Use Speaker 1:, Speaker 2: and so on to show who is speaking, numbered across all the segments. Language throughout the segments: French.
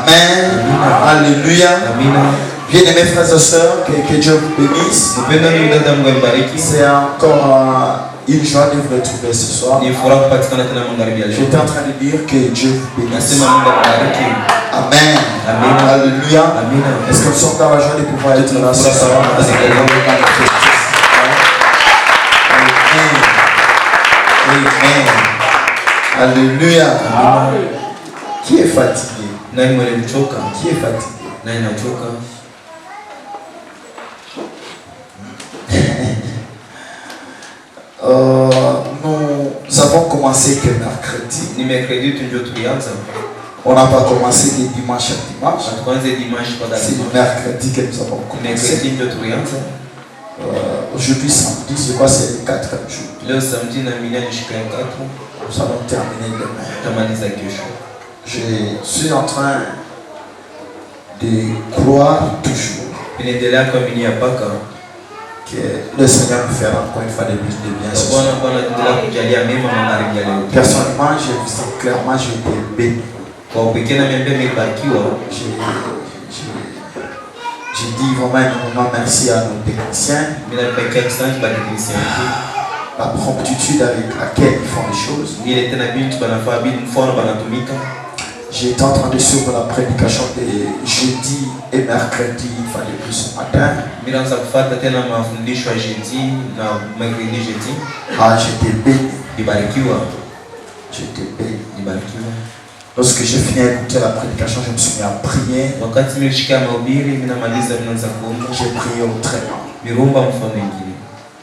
Speaker 1: Amen. Alléluia. Bien-aimés frères et sœurs, que Dieu vous bénisse. C'est encore une joie de vous retrouver ce soir. J'étais en train de dire que Dieu vous bénisse. Amen. Alléluia. Est-ce que nous sommes dans la joie de pouvoir être là ce soir? Amen. Alléluia. Qui est fatigué? Qui est fatigué? Nous avons commencé que mercredi. On n'a pas commencé de dimanche à dimanche. C'est le mercredi que nous avons commencé. Aujourd'hui samedi, je crois que c'est le 4e jour. Nous allons terminer demain. Je suis en train de croire toujours que le Seigneur nous fera encore une fois de plus de bien. Personnellement, clairement, j'ai été béni. J'ai dit vraiment énormément merci à nos techniciens. La promptitude avec laquelle ils font les choses. J'étais en train de suivre la prédication de jeudi et mercredi, il fallait plus ce matin. J'étais béni. J'étais béni. Lorsque j'ai fini d'écouter la prédication, je me suis mis à prier. J'ai prié autrement.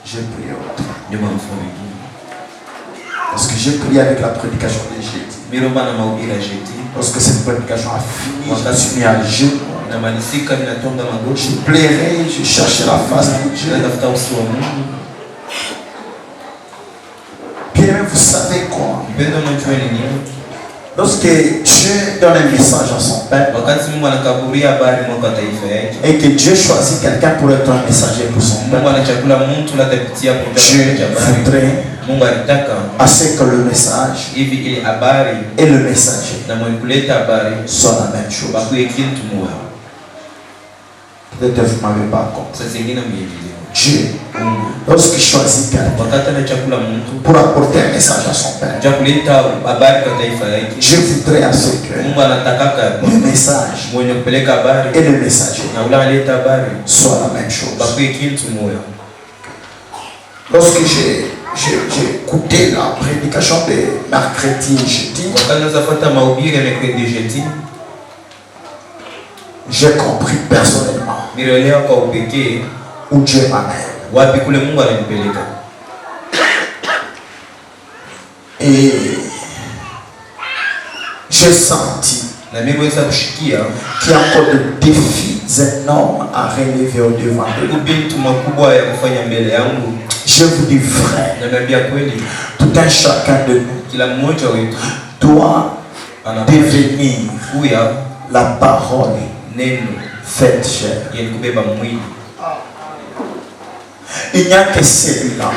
Speaker 1: J'ai prié autrement. Parce que j'ai prié avec la prédication de jeudi. Lorsque cette prédication a fini, je me suis mis à genoux. Je plairais, je cherchais la face de Dieu. Bien aimé, vous savez quoi? Lorsque Dieu donne un message à son peuple et que Dieu choisit quelqu'un pour être un messager pour son peuple, Dieu voudrait à ce que le message et le messager soient la même chose. Peut-être que vous ne m'avez pas compris. Dieu, lorsqu'il choisit quelqu'un pour apporter un message à son père, Dieu voudrait à ce que le message et le messager soient la même chose. Lorsque j'ai écouté la prédication de mercredi et jeudi, j'ai compris personnellement où Dieu m'amène. Et j'ai senti qu'il y a encore des défis énormes à relever au devant. Je vous dis frère, tout un chacun de nous doit devenir la parole faite chair. Il n'y a que celui-là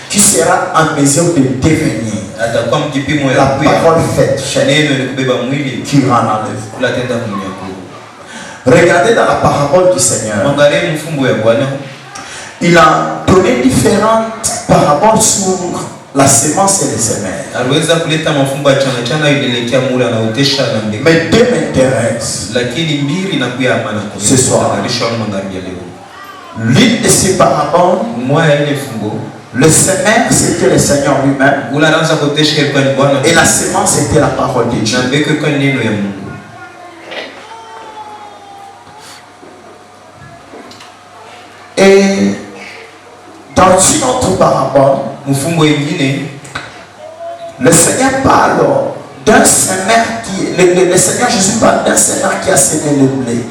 Speaker 1: qui sera en mesure de devenir la parole faite chair qui rend la lèvre. Regardez dans la parabole du Seigneur. Il a donné différentes paraboles sur la semence et les semelles. Mais deux m'intéressent ce soir. L'une de ces paraboles, le semeur c'était le Seigneur lui-même et la semence c'était la parole de Dieu. Et dans une autre parabole, le Seigneur parle d'un semeur qui, le Seigneur Jésus parle d'un semeur qui a semé le blé.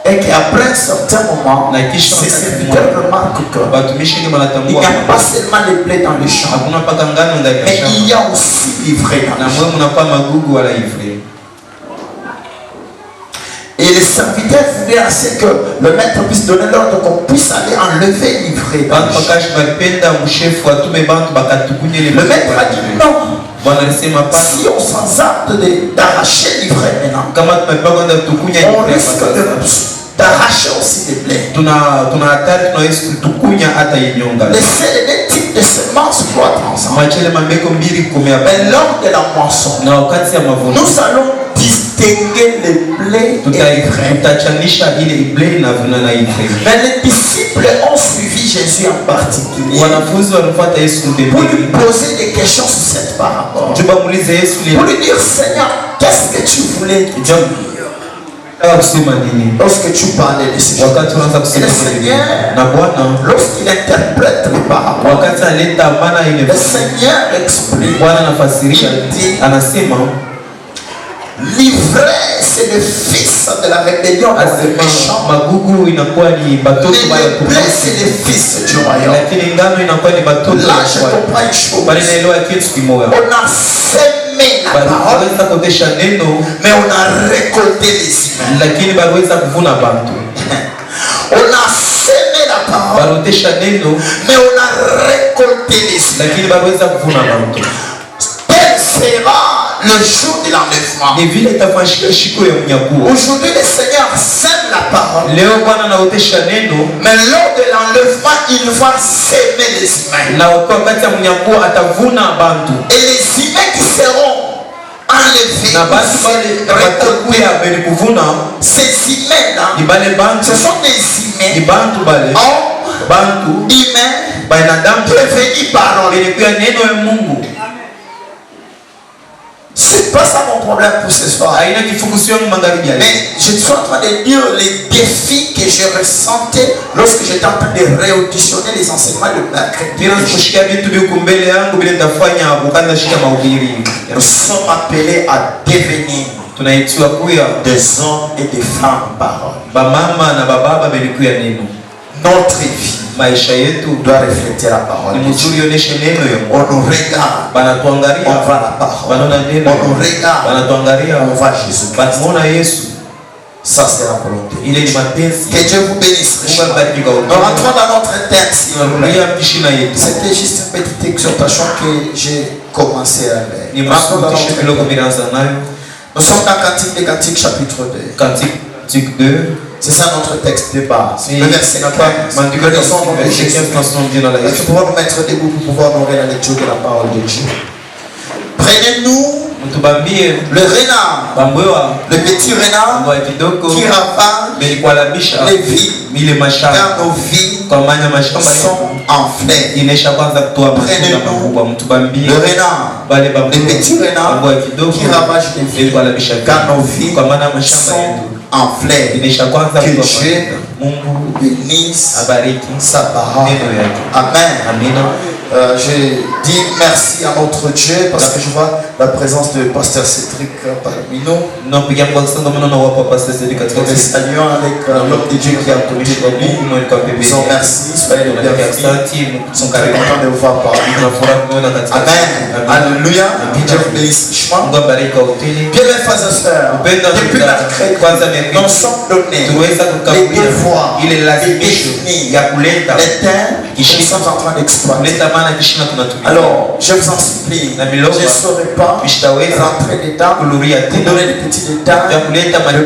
Speaker 1: Et qu'après un certain moment, ses serviteurs remarquent qu'il n'y a pas seulement le blé dans le champ, mais il y a aussi l'ivraie dans le champ. Et les serviteurs voulaient assez que le maître puisse donner l'ordre qu'on puisse aller enlever l'ivraie. Le maître a dit non. Si on s'enzappe d'arracher l'ivraie maintenant, on risque d'arracher aussi des blés. Les deux types de semences croîtent ensemble. Mais lors de la moisson, nous allons distinguer les blés et les graines. Mais les disciples ont suivi Jésus en particulier pour lui poser des questions sur cette parabole. Pour lui dire, Seigneur, qu'est-ce que tu voulais dire lorsque tu parlais de ces choses? Et le Seigneur, lorsqu'il interprète les paraboles, le Seigneur explique, il dit, l'ivraie, c'est le fils de la rébellion dans le méchant. Le blé, c'est le fils du royaume. Là, je comprends une chose. On a semé la parole, mais on a récolté les humains. On a semé la parole, mais on a récolté les humains. Tel sera le jour de l'enlèvement. Aujourd'hui, le Seigneur sème la parole. Mais lors de l'enlèvement, il va s'aimer les humains. Et les humains qui seront enlevés, ces humains-là, ce sont des humains, hommes, humains, prévenus par l'homme. C'est pas ça mon problème pour ce soir. Mais je suis en train de dire les défis que je ressentais lorsque j'étais en train de réauditionner les enseignements de mercredi. Nous sommes appelés à devenir des hommes et des femmes parole. Notre vie doit refléter la parole. On nous regarde, on va la parole. On nous regarde, on va Jésus. Ça c'est la volonté. Que Dieu vous bénisse. Nous rentrons dans notre texte. C'était juste une petite exhortation que j'ai commencé avec. Nous sommes dans Cantique des Cantiques chapitre 2. Cantique 2. C'est ça notre texte de base. Le verset 15. Nous pouvons nous mettre debout pour pouvoir nourrir la lecture de la parole de Dieu. Prenez-nous le renard, le petit renard qui ravage les villes, car nos vies sont enflées. Prenez-nous le renard, le petit renard qui ravage les villes, car nos vies sont enflées. Que Dieu bénisse sa parole. Amen. Je dis merci à notre Dieu parce que je vois la présence de Pasteur Cédric parmi nous. Nous les saluons avec l'homme de Dieu qui a côté de nous. Nous en merci, soyez les bienvenus. Nous sommes très contents de vous voir parmi nous. Amen. Alléluia. Que Dieu vous bénisse richement. Bien mes frères et sœurs, depuis mercredi, nous sommes donnés les devoirs, les défis, les thèmes que nous sommes en train d'exploiter. Alors, je vous en supplie, je ne saurais pas rentrer dedans, vous donner des petits détails de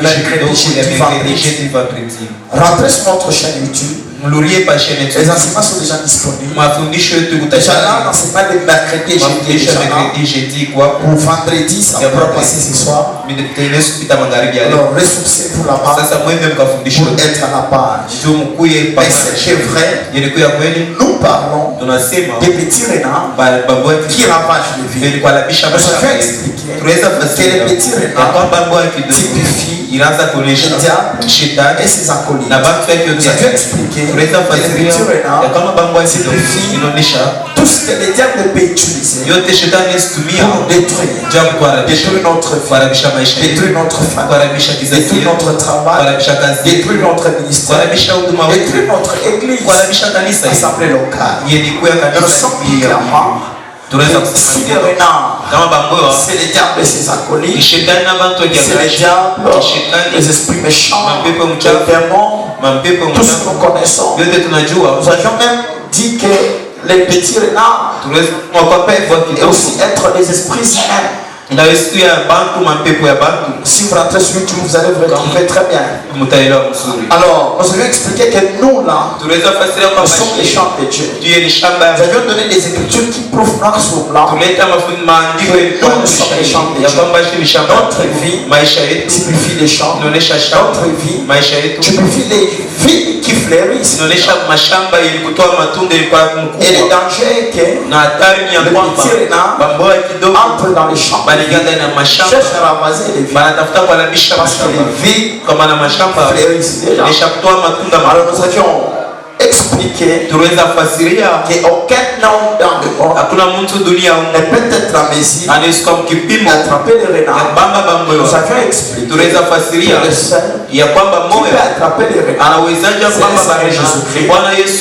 Speaker 1: mercredi, jeudi, vendredi. Rentrez sur notre chaîne YouTube. Les enseignements sont déjà disponibles. Déjà là, l'enseignement de mercredi et jeudi. Pour vendredi, ça va passer ce soir. Alors, ressourcez-vous là-bas pour être à la page. Mais c'est vrai, nous parlons des petits renards qui ravagent les villes. Je vais expliquer que les petits renards typifient le diable et ses acolytes. Je vais expliquer que les petits renards typifient tout ce que le diable peut utiliser pour nous détruire notre vie, détruire notre famille, détruire notre travail, détruire notre ministère, détruire notre église, assemblée locale. Nous sommes clairement si le renard, c'est le diable et ses acolytes, c'est le diable, les esprits méchants, les démons, tout ce que nous connaissons. Nous avions même dit que les petits renards. Et aussi être des esprits saints. Si vous rentrez sur YouTube, vous allez vous retrouver très bien. Alors, nous avions expliqué que nous là, nous sommes les champs de Dieu. Nous avions donné des écritures qui prouvent noir sur blanc que nous sommes les champs de Dieu. Notre vie typifie les champs. Notre vie typifie les vignes qui fleurissent. Et le danger est que le petit renard entre dans les champs. Cherche à ramasser les vies parce que les vies fleurissent déjà. Alors nous avions expliqué qu'aucun homme dans le monde ne peut être en mesure d'attraper le renard. Nous avions expliqué que le seul qui peut attraper le renard, c'est Jésus-Christ.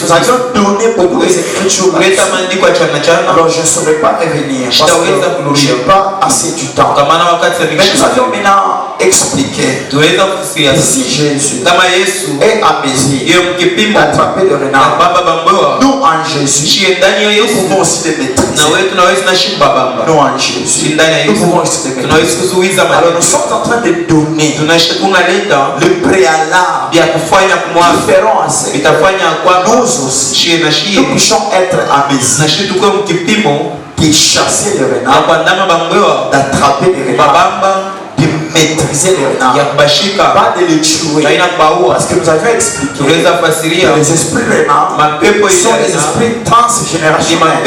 Speaker 1: Nous avions donné beaucoup d'écritures. Alors je ne saurais pas revenir parce que je n'ai pas assez du temps. Mais nous avions maintenant expliqué que si Jésus est à mesure d'attraper le renard, nous en Jésus, nous pouvons aussi le maîtriser. Nous en Jésus, nous pouvons aussi le maîtriser. Alors nous sommes en train de donner le préalable qui feront en sorte que nous aussi, nous puissions être à mesure de chasser les renards, d'attraper les renards, de maîtriser les renards, pas de les tuer. Parce que nous avions expliqué que les esprits renards sont les esprits transgénérationnels.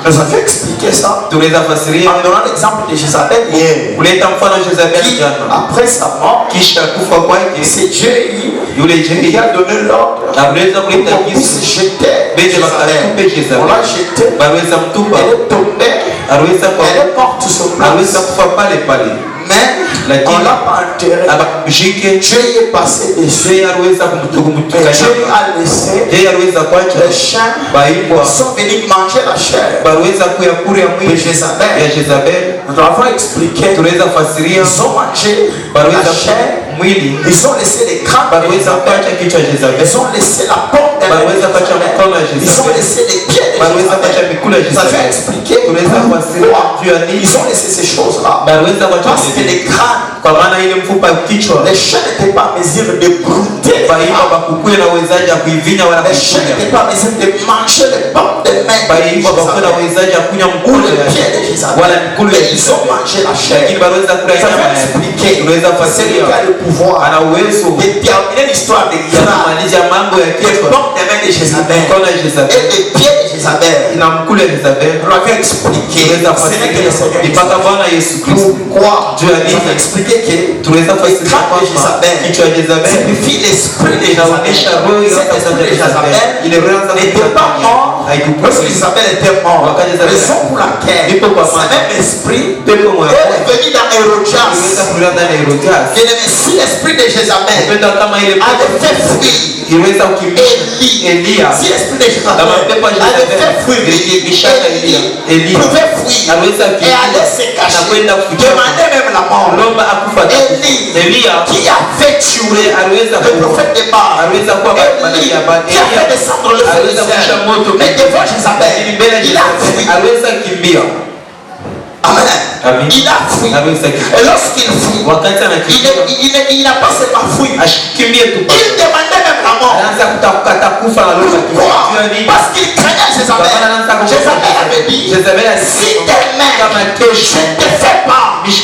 Speaker 1: Nous avions expliqué ça en donnant l'exemple de Jézabel qui, après sa mort, c'est Dieu qui a donné l'ordre pour qu'on puisse jeter Jézabel. On l'a jeté, elle est tombée, elle est morte sur place. Mais on ne l'a pas enterré. Dieu est passé dessus. Et Dieu a laissé les chiens sont venus manger la chair de Jézabel. Nous avons expliqué qu'ils ont mangé la chair. Ils ont laissé les crânes de Jézabel. Ils ont laissé la porte de Jézabel. Ils ont laissé les pieds de Jézabel. Nous avons expliqué pourquoi ils ont laissé ces choses-là. Parce que les crânes, les chiens n'étaient pas en mesure de brouter. Les chiens n'étaient pas en mesure de manger les portes de main ou le pied de Jézabel. Mais ils ont mangé la chair. Nous avons expliqué c'est lui qui a le pouvoir de terminer l'histoire de grâce, les portes de main de Jézabel et les pieds de Jézabel. Nous l'avons expliqué. Ce n'est que le Seigneur. Pourquoi Dieu a expliqué que les crânes de Jézabel signifie l'esprit de Jézabel. Cet esprit de Jézabel n'était pas mort parce que Jézabel était mort. Raison pour laquelle ce même esprit est venu dans Hérodias. Si l'esprit de Jézabel avait fait fuir Élie, si l'esprit de Jézabel avait fait fuir Élie, pouvait fuir et aller se cacher, demander même la mort. Élie qui a fait tuer le prophète de Baal, Élie qui a fait descendre le feu du ciel, mais devant Jézabel, il a fui. Amen. Il a fui. Et lorsqu'il fuit, il n'a pas seulement fui. Il demandait même la mort. Pourquoi? Parce qu'il craignait Jézabel. Jézabel avait dit, si tes mains je ne te fais pas ce que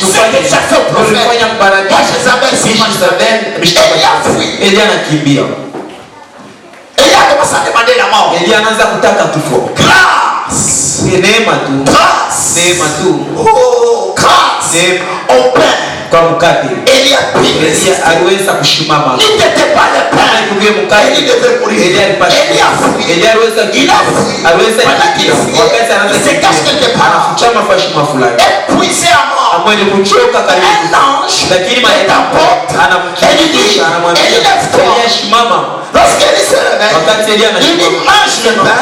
Speaker 1: tu as fait au prophète, moi Jézabel, il a fui. Il a commencé à demander la mort. Grâce. Oh, grâce. Au pain. Élie a pris le Jésus. Il n'était pas le pain. Élie devait mourir. Élie a fui. Il a fui. Pendant qu'il fuit, il se cache quelque part. Épuisé à mort. Un ange est à porte. Et il dit, Élie, lève-toi. Lorsqu'Élie se réveille, il dit, mange le pain,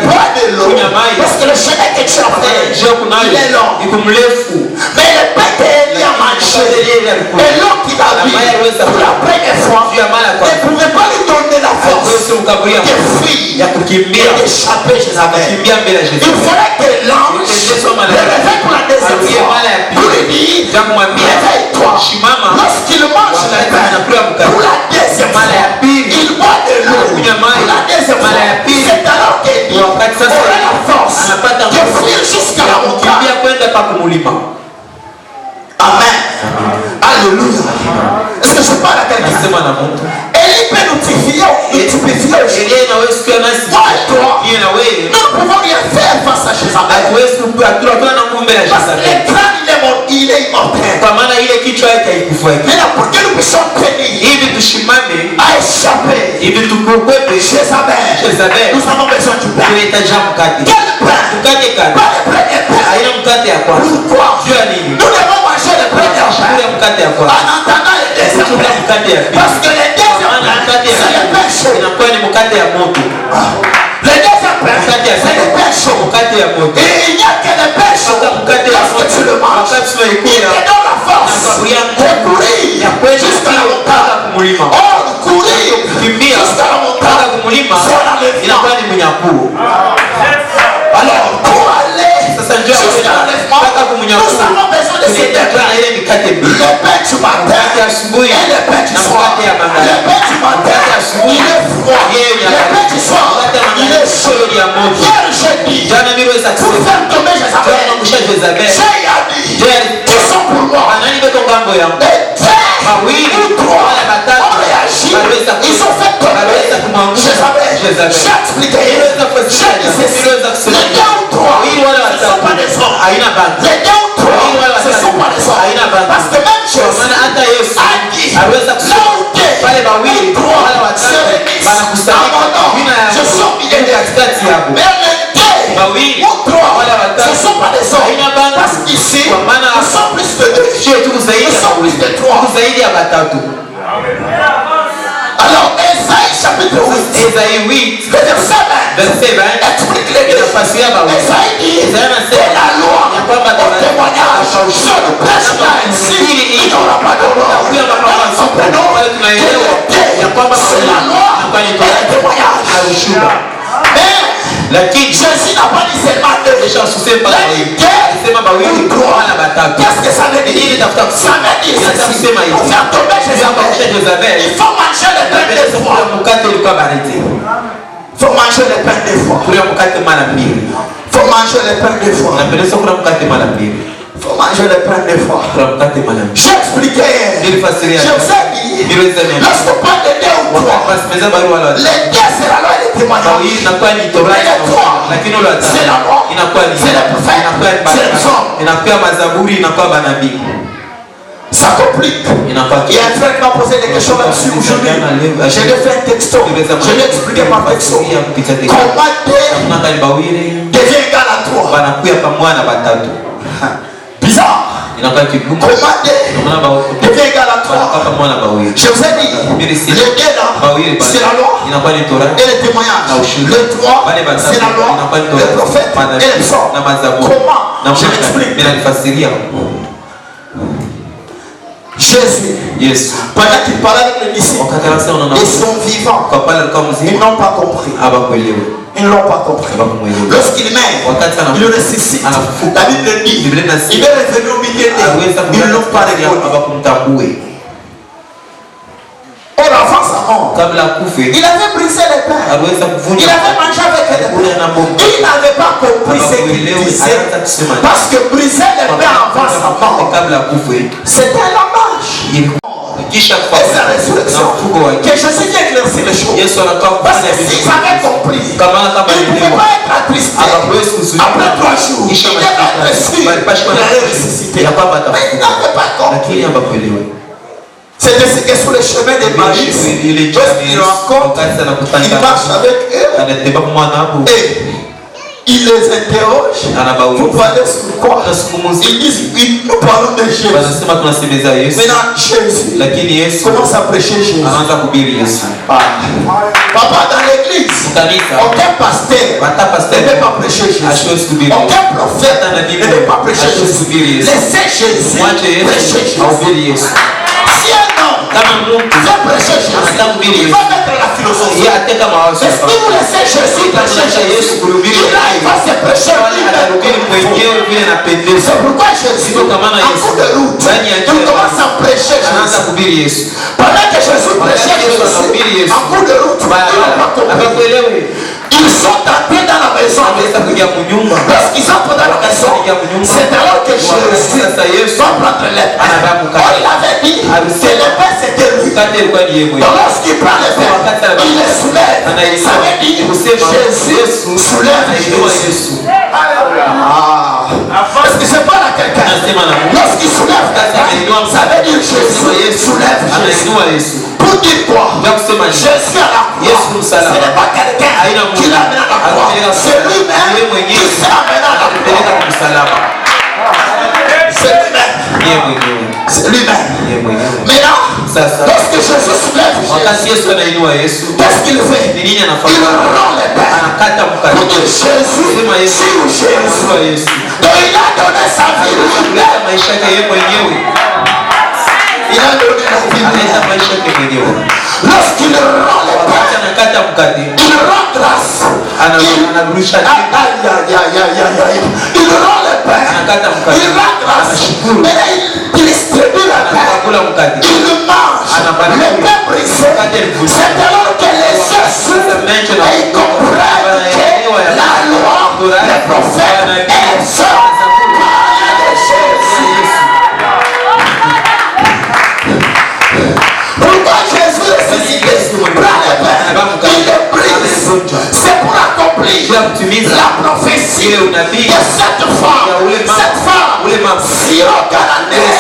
Speaker 1: bois de l'eau, parce que le chemin que tu as fait, il est long. Mais le pain qu'Élie a mangé, et l'eau qu'il a bu pour la première fois, ne pouvait pas lui donner la force fuir et d'échapper Jézabel. Il fallait que l'ange le réveille pour la deuxième fois. Pour lui dire, réveille-toi. Lorsqu'il mange le pain pour la deuxième fois, il boit de l'eau pour la deuxième fois. C'est alors qu'il aurait la force de fuir jusqu'à la montagne. Amen. Alléluia. Est-ce que je parle à quelqu'un? Élie peut nous typifier aujourd'hui. Moi et toi, nous ne pouvons rien faire face à Jézabel. Parce que le crâne, il est immortel. Maintenant, pour que nous puissions tenir à échapper Jézabel, nous avons besoin du pain. Quel pain? Pas le premier pain. Pourquoi? Nous devons manger le premier pain en entendant le deuxième pain. Parce que le deuxième pain, c'est le pain chaud. Le deuxième pain, c'est le pain chaud. Et il n'y a que le pain chaud. Lorsque tu le manges, il te donne la force de courir jusqu'à la montagne. Or, courir jusqu'à la montagne, c'est l'enlèvement. Alors, pour aller jusqu'à l'enlèvement, nous avons besoin de ces deux plans. Le pain du matin et le pain du soir. Le pain du matin, il est froid. Le pain du soir, il est chaud. Hier, j'ai dit, pour faire tomber Jézabel, j'ai dit, qui sont pour moi. Les deux ou trois ont réagi. Ils ont fait tomber Jézabel. J'ai expliqué. J'ai dit ceci. Les deux ou trois, ce ne sont pas des hommes. Les deux ou trois, ce ne sont pas des hommes. Parce que même Jésus a dit, là où deux ou trois se réunissent à mon nom, je suis au milieu d'eux. Mais les deux ou trois, ce ne sont pas des hommes. Parce qu'ici, nous sommes plus de deux. Nous sommes plus de trois. Alors, Esaïe chapitre 8, verset 20, explique les deux. Esaïe dit, et la loi au témoignage, je ne prêche pas ainsi, il n'y aura pas de loi. Nous comprenons que le thé, c'est la loi et le témoignage. Mais Jésus n'a pas dit seulement deux. Il a dit deux ou trois. Qu'est-ce que ça veut dire? Ça veut dire ceci. Pour faire tomber Jézabel, il faut manger le pain des fois. Il faut manger le pain des fois. Il faut manger le pain des fois. Il faut manger le pain des fois. J'ai expliqué. Je vous ai dit, lorsqu'on parle de deux ou trois, les deux c'est la loi et le témoignage. Mais les trois, c'est la loi, c'est le prophète, c'est les hommes. Ça complique. Il y a un frère qui m'a posé des questions là-dessus aujourd'hui. Je lui ai fait un texto. Je lui ai expliqué par texto. Comment devient égal à toi. Bizarre. Comment devient égal à toi. Je vous ai dit, les deux là, c'est la loi et le témoignage. Le droit, c'est la loi, le prophète et les psaumes. Comment? Je l'explique. Jésus, pendant qu'il parlait avec les disciples, ils sont vivants. Ils n'ont pas compris. Ils ne l'ont pas compris. Lorsqu'il meurt, il ressuscite. La Bible dit, il est revenu au milieu d'eux. Ils ne l'ont pas reconnu. Or, avant sa mort, il avait brisé les pains. Il avait mangé avec les pains. Il n'avait pas compris ce qu'il disait. Parce que briser les pains avant sa mort, c'était un hommage. Et sa résurrection, que Jésus vient éclaircir les choses. Parce que s'ils avaient compris, ils ne pouvaient pas être attristés. Après 3 jours, ils devaient être sûrs qu'il allait ressusciter. Mais ils n'avaient pas compris. C'était ce que sur le chemin des Maris, lorsqu'il rencontre, il marche avec eux et il les interroge. Vous parlez sur quoi? Ils disent, oui, nous parlons de Jésus. Maintenant, Jésus commence à prêcher Jésus. Papa, dans l'église, aucun pasteur ne peut pas prêcher Jésus. Aucun prophète ne peut pas prêcher Jésus. Laissez Jésus prêcher Jésus. Si un homme
Speaker 2: Viens prêcher Jésus. Il va mettre la philosophie. Mais si vous laissez Jésus prêcher Jésus, il va se prêcher lui-même. C'est pourquoi Jésus, en cours de route, il commence à prêcher Jésus. Pendant que Jésus prêchait Jésus, en cours de route, ils sont entrés dans la maison. Lorsqu'ils entrent dans la maison, c'est alors que Jésus va prendre l'épée. Il avait dit que l'épée c'était lui. Donc lorsqu'il prend l'épée, il le soulève. Ça veut dire Jésus soulève Jésus. Est-ce que c'est pas là quelqu'un? Lorsqu'il soulève quelqu'un, ça veut dire Jésus soulève Jésus. Pour dire quoi? Jésus à la croix, ce n'est pas quelqu'un qui l'amène à la croix, c'est lui-même qui s'est amené à la croix. C'est lui-même. Maintenant, lorsque Jésus soulève Jésus, qu'est-ce qu'il fait? Il rend les pères pour dire Jésus sur Jésus. Donc il a donné sa vie lui-même. Il a donné la vie. Lorsqu'il rend les pères, il rend grâce. Il rend les pères. Il rend grâce. Mais il distribue la paix. Il mange. Les pains brisés. C'est alors que les yeux et ils comprennent que la loi, les prophètes et ça parlent de Jésus. Pourquoi Jésus ressuscité prend les pains, il les brise? C'est pour accomplir la prophétie de cette femme, Siro-Cananéenne,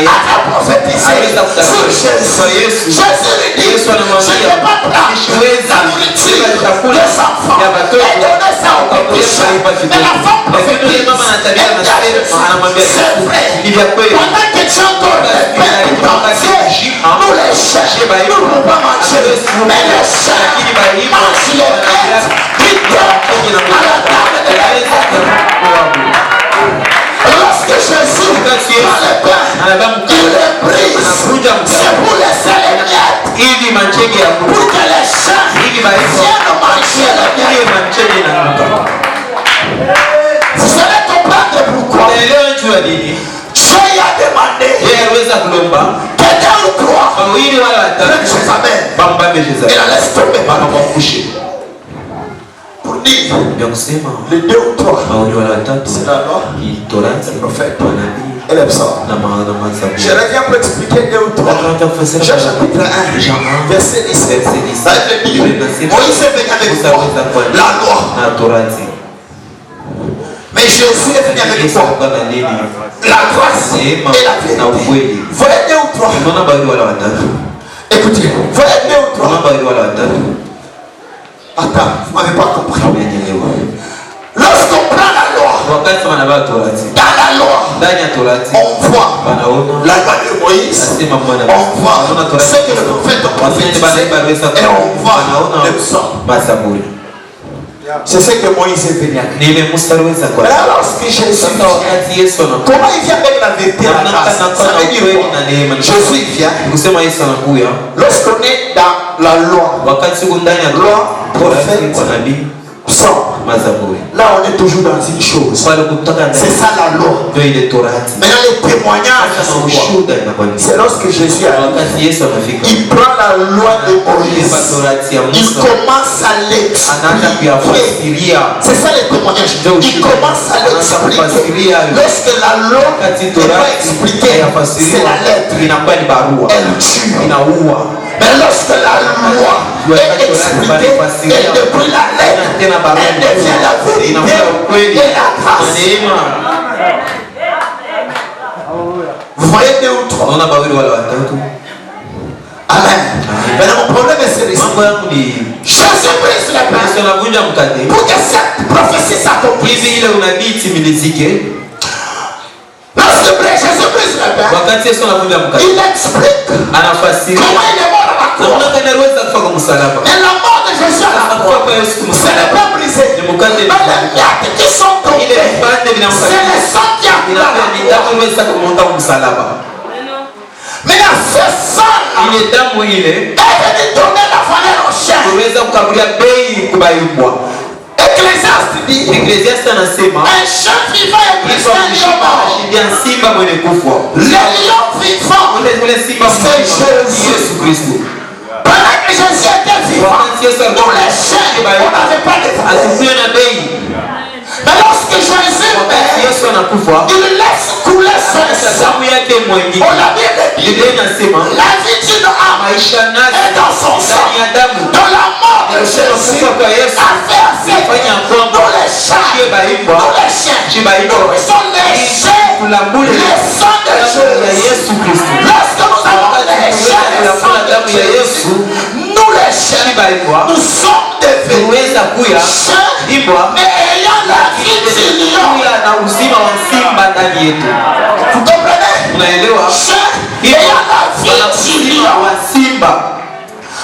Speaker 2: a prophétisé sur Jésus. Jésus lui dit, je ne vais pas prendre la nourriture des enfants et donner ça aux pécheurs. Mais la femme prophétise, c'est vrai. Pendant que tu encore les pains entiers, nous les cherchons, nous ne pouvons pas manger. Mais les cherchons, mangent les bêtes, à la table de la vie. Lorsque Jésus prend les pains, il les brise. C'est pour laisser les miettes, pour que les chiens viennent manger les miettes. Vous allez comprendre pourquoi Dieu a demandé quelqu'un ou trois prennent Jézabel et la laisse tomber par le coucher. Pour dire les deux ou trois, c'est la loi, le prophète et les psaumes. Je reviens pour expliquer deux ou trois. Jean chapitre 1, verset 17. Ça veut dire Moïse est venu avec quoi? La loi. Mais Jésus est venu avec quoi? La grâce et la vérité. Voyez deux ou trois. Écoutez, voyez deux ou trois. Attends, vous ne m'avez pas compris. Lorsqu'on prend la loi, dans la loi, on voit la loi de Moïse, on voit ce que le prophète a prophétisé et on voit le psaume. C'est ce que Moïse est venu. Mais lorsque Jésus vient, comment il vient avec la vérité à la grâce? Ça veut dire quoi? Jésus vient. Lorsqu'on est dans la loi, prophète, psaume, là on est toujours dans une chose. C'est ça la loi. Maintenant les témoignages, c'est lorsque Jésus arrive. Il prend la loi de Moïse. Il commence à l'expliquer. C'est ça les témoignages. Il commence à l'expliquer. Lorsque la loi n'est pas expliquée, c'est la lettre. Elle tue. Mais lorsque la loi est expliquée, elle depuis la lettre, elle devient la vérité et la grâce. Vous voyez deux ou trois? Amen. Mais mon problème est celui-ci. Jésus brise les pains pour que cette prophétie s'accomplisse. Lorsque Jésus brise les pains, il explique comment il est mort à la croix. Et la mort de Jésus à la croix, ce n'est pas brisé. Mais les miettes qui sont tombées, c'est le sang qui a pris la croix. Mais à ce sang-là,
Speaker 1: ile damu ile
Speaker 2: est venu donner la valeur au chien.
Speaker 1: kuweza kukabulia bei kubaimbwa.
Speaker 2: Ecclésiaste dit,
Speaker 1: Ecclésiaste anasema
Speaker 2: un chien vivant est plus qu'un lion mort.
Speaker 1: anashindia simba mwenye kufa.
Speaker 2: Le lion vivant,
Speaker 1: Ule simba
Speaker 2: c'est Jésus.
Speaker 1: Yesu Kristo.
Speaker 2: Pendant que Jésus était vivant, nous les chiens, on n'avait pas de valeur.
Speaker 1: Asikuwe na bei.
Speaker 2: Mais lorsque Jésus meurt,
Speaker 1: Yesu anakufa,
Speaker 2: il laisse couler son sang.
Speaker 1: damu yake mwingi.
Speaker 2: On l'a bien dit,
Speaker 1: Biblia inasema
Speaker 2: la vie d'une âme
Speaker 1: maisha
Speaker 2: est
Speaker 1: nasi
Speaker 2: dans son sang.
Speaker 1: ndani ya damu.
Speaker 2: Dans la mort de Jésus,
Speaker 1: Kufa kwa Yesu
Speaker 2: a fait assez.
Speaker 1: fanya kwamba
Speaker 2: Nous les chiens,
Speaker 1: chibaimbwa
Speaker 2: nous les chiens,
Speaker 1: chibaimbwa
Speaker 2: nous sommes les chiens,
Speaker 1: kulambule
Speaker 2: le sang de
Speaker 1: ya
Speaker 2: Jésus.
Speaker 1: Yesu Kristo.
Speaker 2: Lorsque nous avons les chiens, le sang de
Speaker 1: damu ya
Speaker 2: Jésus,
Speaker 1: Yesu
Speaker 2: nous les chiens,
Speaker 1: chibaimbwa
Speaker 2: nous sommes devenus
Speaker 1: tuweza kuya
Speaker 2: chiens,
Speaker 1: ibwa
Speaker 2: mais ayant la vie du lion.
Speaker 1: kuya na uzima wa simba ndani yetu.
Speaker 2: Vous comprenez?
Speaker 1: Unaelewa?
Speaker 2: Chiens,
Speaker 1: Hivyo
Speaker 2: ayant la vie
Speaker 1: wana
Speaker 2: du
Speaker 1: uzima
Speaker 2: lion.
Speaker 1: wa simba.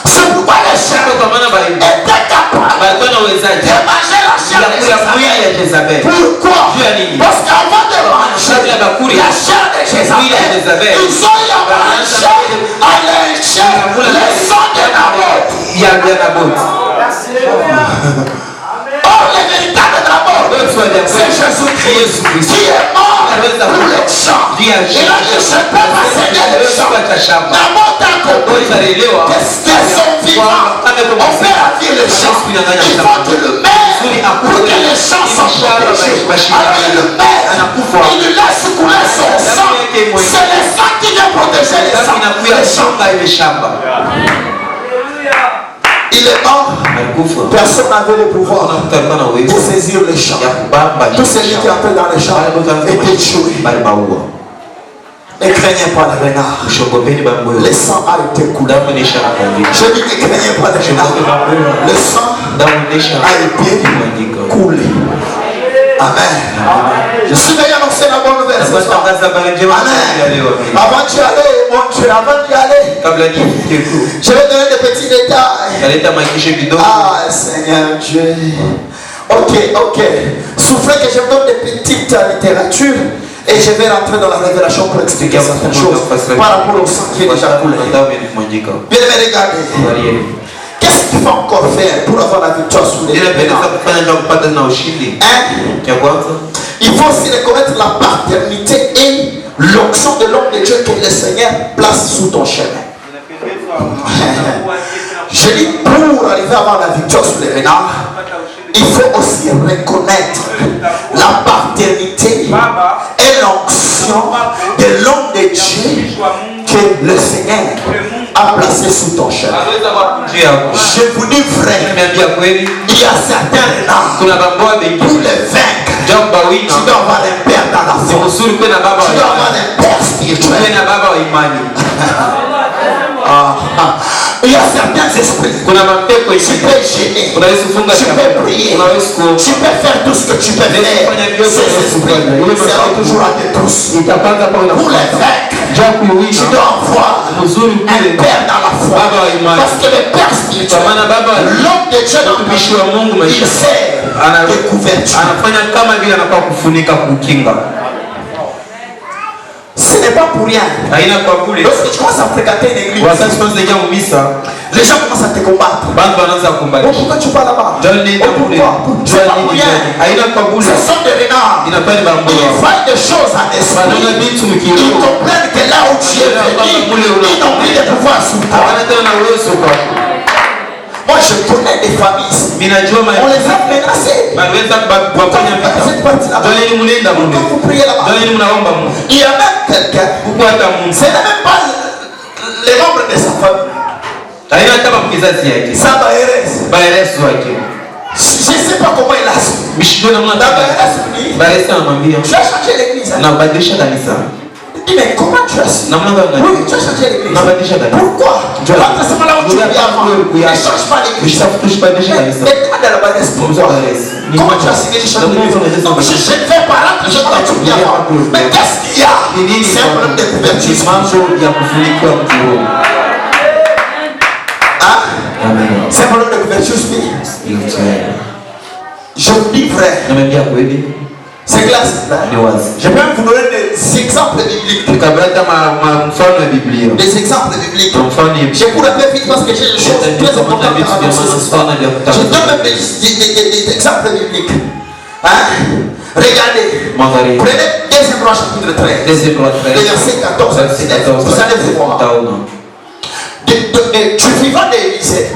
Speaker 2: C'est pourquoi les chiens
Speaker 1: Kwa maana Biblia
Speaker 2: étaient capables
Speaker 1: balikuwa na uwezaji
Speaker 2: de manger la chair
Speaker 1: ya
Speaker 2: de
Speaker 1: kula mwili
Speaker 2: Jézabel.
Speaker 1: ya Jezabel.
Speaker 2: Pourquoi?
Speaker 1: Juu ya nini?
Speaker 2: Parce qu'avant de manger
Speaker 1: Kabla ya kula
Speaker 2: la chair de
Speaker 1: mwili ya
Speaker 2: Jézabel,
Speaker 1: Jezabel,
Speaker 2: ils ont eu à manger à l'incher le sang de Naboth.
Speaker 1: ya Naboth.
Speaker 2: Or, le véritable Naboth,
Speaker 1: Watu wa
Speaker 2: c'est
Speaker 1: Yesu
Speaker 2: Jésus-Christ
Speaker 1: Kristo.
Speaker 2: qui est mort pour les champs. Il a dit, je ne peux pas céder les champs. Naboth a compris que son vivant, on fait ravir les champs. Il faut que le maire, pour que les champs soient protégés. Alors il le met, il lui laisse couler son sang. C'est le sang qui vient protéger les
Speaker 1: Damu
Speaker 2: champs.
Speaker 1: inakuya
Speaker 2: Les champs.
Speaker 1: kuchunga ile shamba.
Speaker 2: Il est mort.
Speaker 1: Alikufa.
Speaker 2: Personne n'avait le pouvoir
Speaker 1: Alikuwa na
Speaker 2: de
Speaker 1: uwezo
Speaker 2: saisir les champs.
Speaker 1: ya kubamba
Speaker 2: Tout celui qui entrait dans les champs était tué.
Speaker 1: bali maua.
Speaker 2: Ne craignez pas les renards.
Speaker 1: Ushogopeni bambuyo.
Speaker 2: Le sang a été coulé.
Speaker 1: Damu inesha kumwagika.
Speaker 2: Je dis ne craignez pas les renards. Le sang
Speaker 1: Damu inesha
Speaker 2: a été
Speaker 1: kumwagika.
Speaker 2: coulé. Amen. Je suis venu annoncer la bonne nouvelle ce soir.
Speaker 1: Natangaza habari njema ya leo.
Speaker 2: Amen. Avant d'y aller, mon Dieu, avant d'y aller,
Speaker 1: Kabla nifike huko.
Speaker 2: je vais donner des petits détails.
Speaker 1: Kaleta maikisho kidogo.
Speaker 2: Ah, Seigneur Dieu. Ok. Soufflez que je vous donne des petites littératures et je vais rentrer dans la révélation pour expliquer certaines choses par rapport au sang qui est déjà coulé. Bien aimé, regardez. Qu'est-ce qu'il faut encore faire pour avoir la victoire sur les pénals? Il faut aussi reconnaître la paternité et l'onction de l'homme de Dieu que le Seigneur place sous ton chemin. Je dis, pour arriver à avoir la victoire sur les renards, il faut aussi reconnaître la paternité et l'onction de l'homme de Dieu que le Seigneur a placé sous ton chemin. Je vous dis vrai, il y a certains renards pour les vaincre. Tu dois avoir un père dans la foi. Tu dois avoir un père spirituel. Il y a certains esprits. Tu peux gêner. Tu peux prier. Tu peux faire tout ce que tu peux faire. Ces esprits seront toujours à tes trousses. Pour les vaincre, tu dois avoir un père dans la foi. Parce que le père spirituel, l'homme de Dieu dans ta vie, il sert de couverture. Ce n'est pas pour rien. Lorsque tu commences à fréquenter une église, les gens commencent à te combattre. Pourquoi tu parles là-bas? Pourquoi? C'est pas pour rien. Ce sont des renards. Ils voient des choses en esprit. Ils comprennent que là où tu es venu, ils n'ont plus de pouvoir sur toi. Moi je connais des familles. On les a menacés. Pourquoi cette partie là-bas? Pourquoi vous priez là-bas? Il y a même quelqu'un. Ce n'est même pas les membres de sa famille. Ça va je ne sais pas comment il a su. Tu as changé l'église. Il dit mais comment tu as su? Oui, tu as changé l'église. Pourquoi? Parce que là où tu es avant, ne change pas l'église. Mais demande à la base pourquoi? Comment tu as signé les changements d'église? Non, je ne fais pas rentrer, je crois que tu viens avant. Mais qu'est-ce qu'il y a? C'est un problème de couverture. C'est un problème de couverture spirituelle. Je vous dis vrai. C'est
Speaker 1: C'est clair, c'est clair. Je vais vous donner des exemples bibliques. Des exemples bibliques. Je pourrais faire vite parce que j'ai des choses très importantes à annoncer ce soir. Je donne même des exemples bibliques. Hein? Regardez. Prenez 2 Rois chapitre 13. Le verset 14. Vous allez voir. Tu vivant d'Élysée.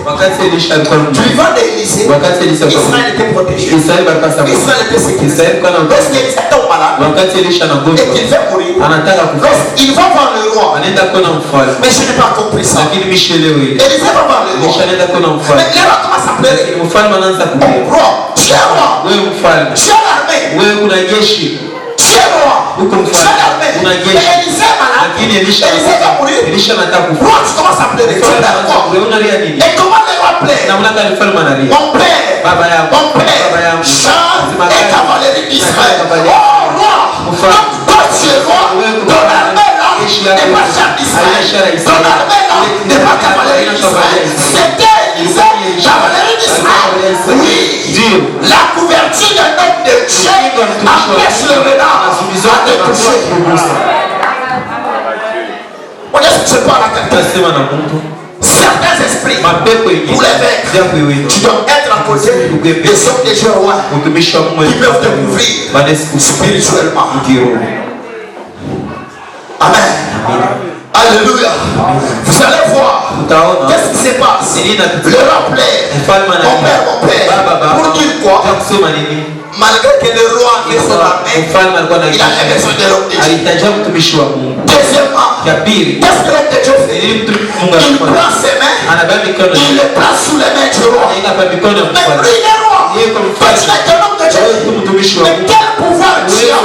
Speaker 1: Israël était protégé. Israël était sécurisé. Lorsqu'Élysée tombe malade et qu'il fait mourir, lorsqu'il va voir le roi, mais je n'ai pas compris ça. Élysée va voir le roi. Mais le roi commence à pleurer. Oh, roi, tu es roi. Tu es l'armée. Tu es roi. Tu es l'armée. Mais Élysée est malade. Élysée va mourir. Roi, tu commences à pleurer. Tu es d'accord. Et comment le roi plaît? Mon père, chars et cavalerie d'Israël. Oh roi, toi tu es roi, ton armée là n'est pas char d'Israël, ton armée là n'est pas cavalerie d'Israël. C'était Élysée, cavalerie d'Israël. Oui, la couverture d'un homme de Dieu empêche le renard à te toucher. On est-ce que je parle à quelqu'un? Certains esprits, pour les vaincre, tu dois être à côté des hommes des Jéhovah qui peuvent te couvrir spirituellement. Amen. Alléluia. Vous allez voir. Qu'est-ce qui se passe? Le rappeler. Mon père. Pour dire quoi? Malgré que le roi est son armée, il a besoin de l'homme de Dieu. Deuxièmement, qu'est-ce que l'homme de Dieu fait? Il prend ses mains, il les place sous les mains du roi. Mais lui, il est roi. Tu es un homme de Dieu. Mais quel pouvoir tu as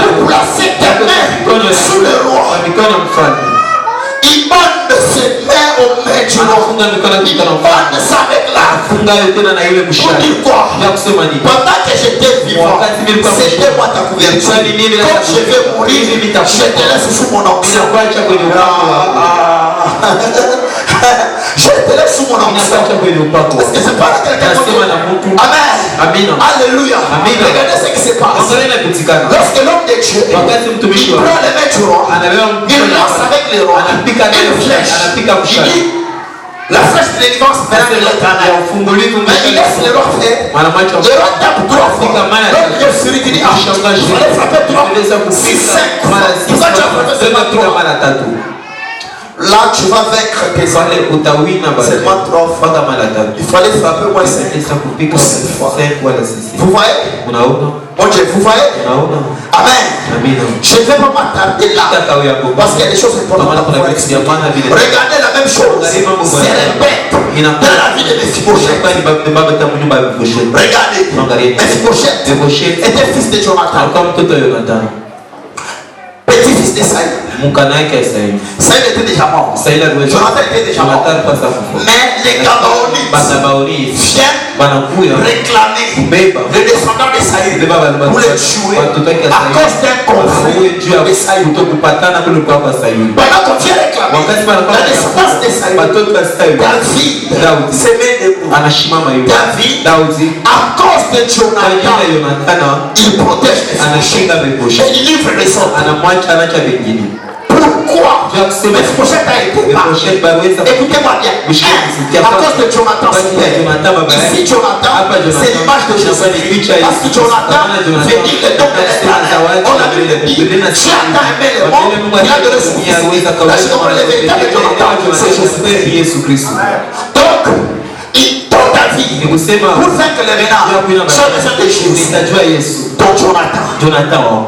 Speaker 1: pour placer tes mains sous le roi? Il bande ses mains aux mains du roi. Il bande ça avec l'arme. Pour dire quoi? Pendant que j'étais vivant, c'était moi ta couverture. Quand je vais mourir, je te laisse sous mon onction. Je te laisse sous mon onction. Est-ce que c'est pas là quelqu'un d'autre? Amen. Alléluia. Regardez ce qui se passe. Lorsque l'homme de Dieu il prend les mains du roi, il lance avec les rois une flèche. Il dit la flèche de l'évidence vers l'éternel. Mais il laisse le roi faire. Le roi tape 3 fois. L'homme de Dieu il dit il fallait frapper 3, 6, 5 fois. Pourquoi tu as frappé seulement 3? Là, tu vas vaincre tes ennemis. Seulement 3 fois. Il fallait frapper au moins 5 fois. Vous voyez? Bon Dieu, vous voyez? Amen. Je ne vais pas m'attarder là. Parce qu'il y a des choses importantes à pouvoir expliquer. Regardez la même chose. C'est répète dans la vie de Mephibosheth. Regardez. Mephibosheth était fils de Jonathan. Petit-fils de Saïd. Saïd était déjà mort. Jonathan était déjà mort. Mais les Gabaonites viennent réclamer les descendants de Saïd pour les tuer à cause d'un conflit de Saïd. Pendant qu'on vient réclamer la descendance de Saïd, David se met debout. David, à cause de Jonathan, il protège les fils. Et il livre les autres. Pourquoi Mephibosheth a été battu? Écoutez-moi bien. À cause de Jonathan, ici Jonathan, c'est l'image de Jésus. Parce que Jonathan fait dire le nom de l'Éternel. On a vu le dire. Dieu a aimé le monde, il a donné son fils. Là, je comprends le véritable Jonathan, c'est Jésus-Christ. Donc, il donne ta vie pour vaincre les renards. J'ai besoin de Jésus. Donc Jonathan.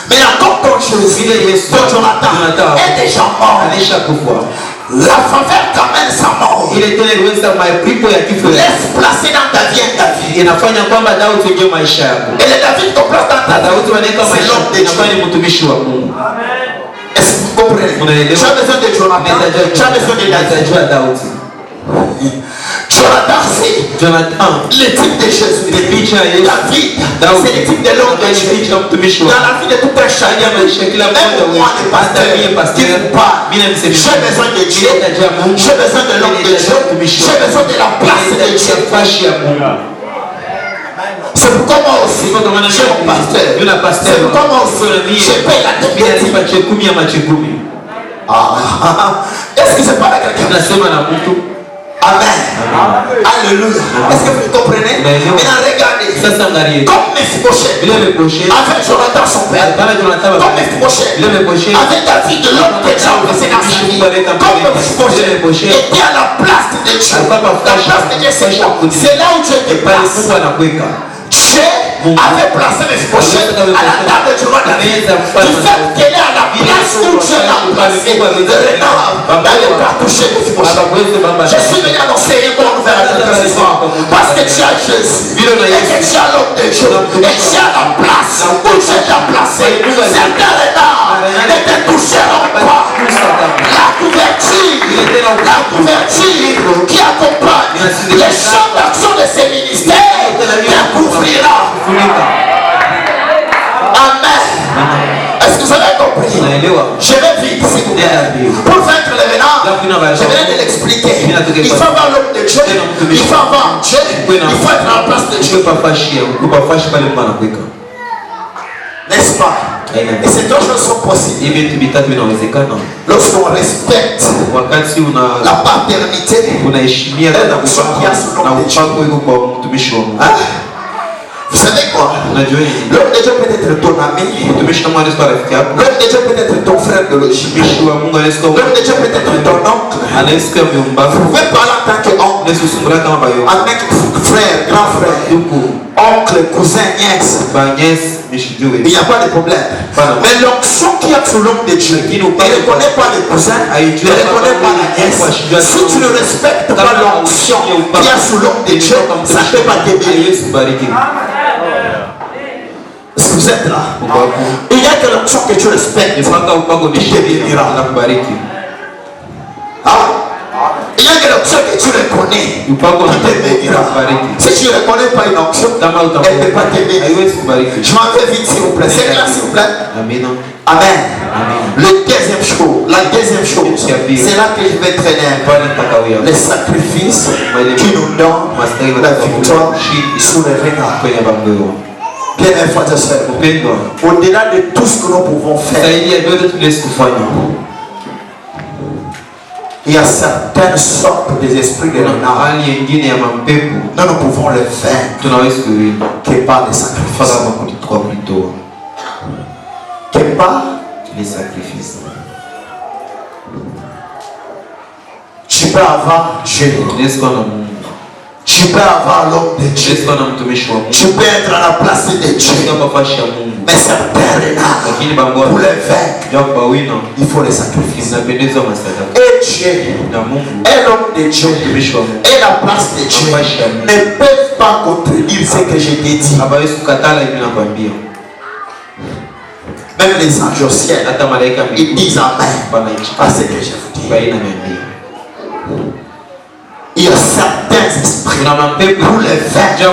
Speaker 1: Mais encore ton Jésus, ton Jonathan est déjà mort. La faveur t'amène sa mort. Laisse placer dans ta vie un David. Et le David qu'on place dans ta vie, c'est l'homme de Dieu. Est-ce que vous comprenez? Tu as besoin de Jonathan. Tu as besoin de David. Jonathan, le type de Jésus. David, c'est le type de l'homme de Dieu. Dans la vie de tout un chacun, même moi, le pasteur, qui vous parle, j'ai besoin de Dieu. J'ai besoin de l'homme de Dieu. J'ai besoin de la place de Dieu.
Speaker 2: C'est pourquoi moi aussi, j'ai mon pasteur. C'est pourquoi moi aussi, je paye la dette. Est-ce que c'est pas la quelqu'un? Amen. Alléluia. Est-ce que vous comprenez? Maintenant regardez. Comme Mephibosheth avec Jonathan son père. Comme Mephibosheth avec David de l'homme que Dieu a placé dans sa vie. Comme Mephibosheth était à la place de Dieu. La place de Dieu c'est quoi? C'est là où Dieu te place. Dieu avait placé Mephibosheth à la table du roi David. Du fait qu'elle est à la place où Dieu l'a placé, le renard n'allait pas toucher Mephibosheth. Je suis venu annoncer une bonne nouvelle à quelqu'un ce soir. Parce que tu as Jésus et que tu as l'homme de Dieu et tu as la place où Dieu t'a placé. Certains renards ne te toucheront pas. La couverture qui accompagne les champs d'action de ces ministères te couvrira. Amen. Est-ce que vous avez compris? Je vais vite s'il vous plaît. Pour vaincre les renards, je viens de l'expliquer. Il faut avoir l'homme de Dieu, il faut avoir Dieu, il faut être à la place de Dieu. N'est-ce pas? Et ces deux choses sont possibles lorsqu'on respecte la paternité et l'onction qui a sous l'homme de Dieu. Vous savez quoi? L'homme de Dieu peut être ton ami. L'homme de Dieu peut être ton frère biologique. L'homme de Dieu peut être ton oncle. Vous pouvez parler en tant qu'oncle, en tant que frère, grand frère, oncle, cousin, nièce. Il n'y a pas de problème. Mais l'onction qui a sur l'homme de Dieu, il ne reconnaît pas le cousin, il ne reconnaît pas la nièce. Si tu ne respectes pas l'onction qui a sur l'homme de Dieu, ça ne peut pas t'aider. Est-ce que vous êtes là? Il y a que l'onction que tu respectes, il te bénira. Il y a que l'onction que tu reconnais, il te bénira. Si tu ne reconnais pas une onction, elle ne peut pas te bénir. Je m'en vais vite s'il vous plaît. C'est clair s'il vous plaît? Amen. La deuxième chose, c'est là que je vais traîner les sacrifices qui nous donnent la victoire sur les renards. Bien, mes frères et sœurs, au-delà de tout ce que nous pouvons faire, il y a certaines sortes des esprits de renard. Nous pouvons les vaincre que par les sacrifices. Que par les sacrifices. Tu peux avoir Dieu. Tu peux avoir l'homme de Dieu. Tu peux être à la place de Dieu. Mais certains renards, pour les vaincre, il faut les sacrifices. Et Dieu, et l'homme de Dieu, et la place de Dieu ne peuvent pas contredire ce que je t'ai dit. Même les anges au ciel, ils disent Amen à ce que je vous dis. Il y a certains esprits pour les vaincre,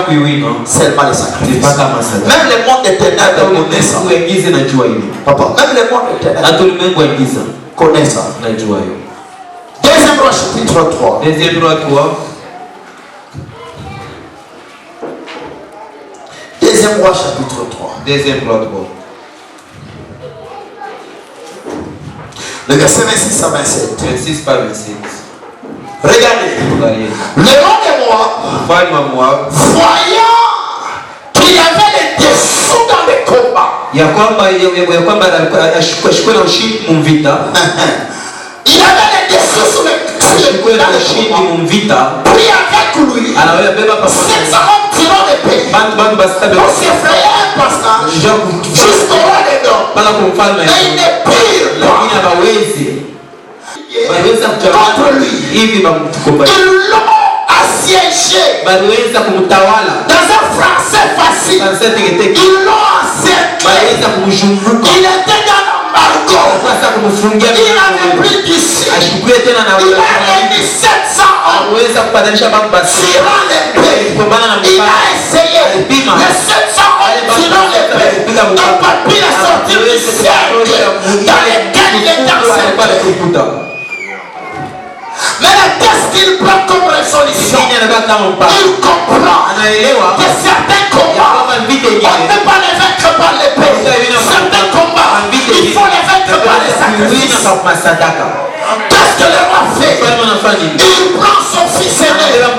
Speaker 2: seulement les sacrifices. Même le monde éternel connaît ça. Papa, même le monde éternel connaît ça. Deuxième roi chapitre 3. Deuxième roi chapitre 3. Le verset 26 à 27. Regardez. Le roi de Moab, voyant qu'il y avait les dessous dans les combats, il avait les dessous sur les combats, pris avec lui 700 hommes tirant l'épée. On s'effrayait un passage jusqu'au roi des Nord. Et il ne pire contre lui. Ils l'ont assiégé. Dans un français facile, ils l'ont assiégé. Il était dans l'embargo. Il avait pris d'ici. Il a réuni 700 hommes tirant l'épée. Il a essayé. Les 700 hommes tirant l'épée n'ont pas pu la sortir du cercle dans lequel il était encerclé. Mais qu'est-ce qu'il prend comme résolution? Il comprend que certains combats, on ne peut pas les vaincre par l'épée. Certains combats, il faut les vaincre par les sacrifices. Qu'est-ce que le roi fait? Il prend son fils aîné, il le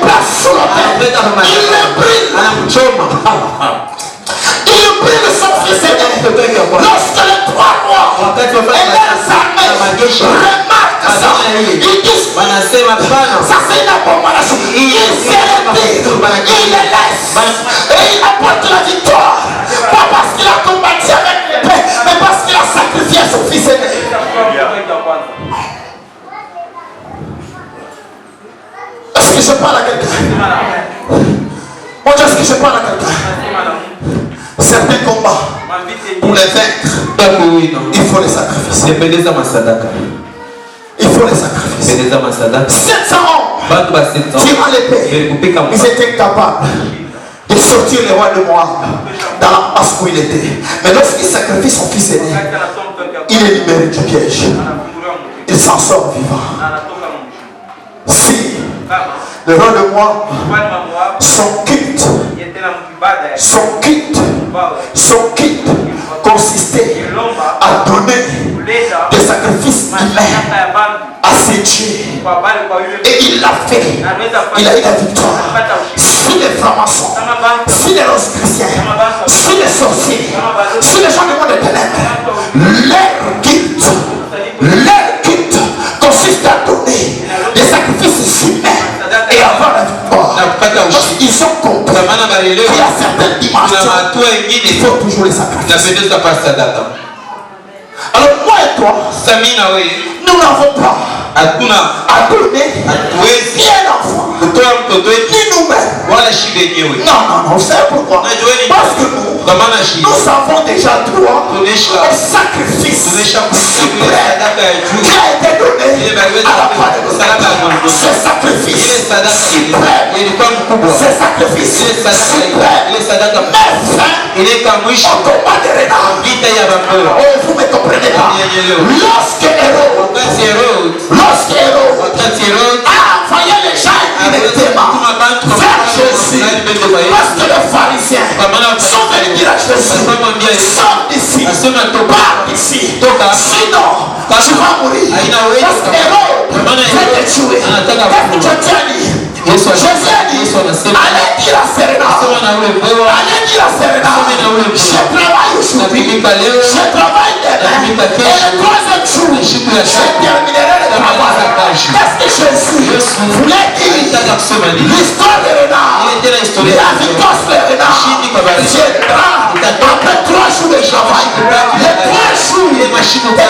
Speaker 2: place sous la terre, il le brûle. Il brûle son fils aîné. Lorsque les 3 rois et leurs armées remarquent ça, ils disent ça c'est une abomination. Ils se retirent, ils les laissent et il apporte la victoire. Pas parce qu'il a combattu avec l'épée, mais parce qu'il a sacrifié son fils aîné. Est-ce que je parle à quelqu'un? Moi, est-ce que je parle à quelqu'un? Certains combats, pour les vaincre, il faut les sacrifices. Il faut les sacrifices. 700 hommes, tirant l'épée, ils étaient capables de sortir le roi de Moab dans la masse où il était. Mais lorsqu'il sacrifie son fils aîné, il est libéré du piège. Il s'en sort vivant. Si le roi de Moab, son culte consistait à donner des sacrifices humains à ses dieux. Et il l'a fait. Il a eu la victoire. Si les francs-maçons, si les rosicruciens, si les sorciers, si les gens du monde des ténèbres, leur culte consiste à donner des sacrifices humains et avoir la victoire. Ils ont compris qu'il y a certaines dimensions, il faut toujours les sacrifices. Alors moi et toi, nous n'avons pas à donner ni un enfant, ni nous-mêmes. Non, vous savez pourquoi? Parce que nous avons déjà droit au sacrifice suprême qui a été donné à la part de nos ancêtres. Ce sacrifice suprême, ce sacrifice suprême, mais fin au combat de renard. Oh, vous ne comprenez pas. Lorsque Héros a envoyé les gens directement vers Jésus, parce que les pharisiens sont venus dire à Jésus, sors d'ici, pars d'ici, sinon tu vas mourir. Parce que Héros veut te tuer. Qu'est-ce que Jésus a dit? Jésus a dit, allez dire à Serena, je travaille aujourd'hui, je travaille demain, et le 3e jour, je terminerai le travail. Qu'est-ce que Jésus voulait dire? L'histoire de Renard, la victoire sur le Renard, viendra après 3 jours de travail. Les 3 jours de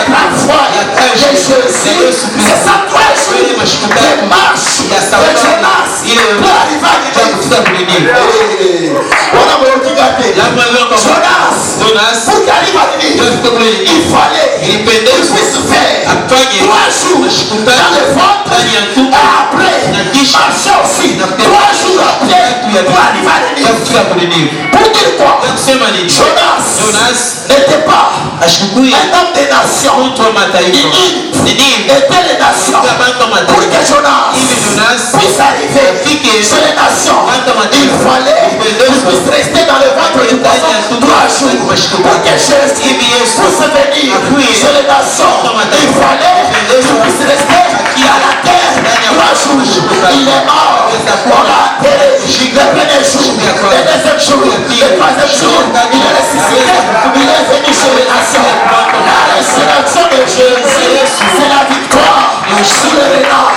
Speaker 2: travail de Jésus, c'est ça 3 jours de marche de Jonas pour arriver à l'idée. On a beaucoup gâté. Jonas, pour qu'il arrive à l'idée, il fallait qu'il puisse faire 3 jours dans le ventre et après marcher aussi 3 jours après pour arriver à l'idée. Pour dire quoi? Jonas n'était pas un homme des nations. Il était les nations. Pour que Jonas puisse arriver sur les nations, il fallait qu'il puisse rester dans le ventre du poisson 3 jours. Pour que Jésus puisse venir sur les nations, il fallait qu'il puisse rester à la terre 3 jours. Il est mort. On l'a enterré le 1er jour, le 2e jour, le 3e jour. Il est ressuscité. Il est venu sur les nations. La résurrection de Jésus, c'est la victoire sur le renard.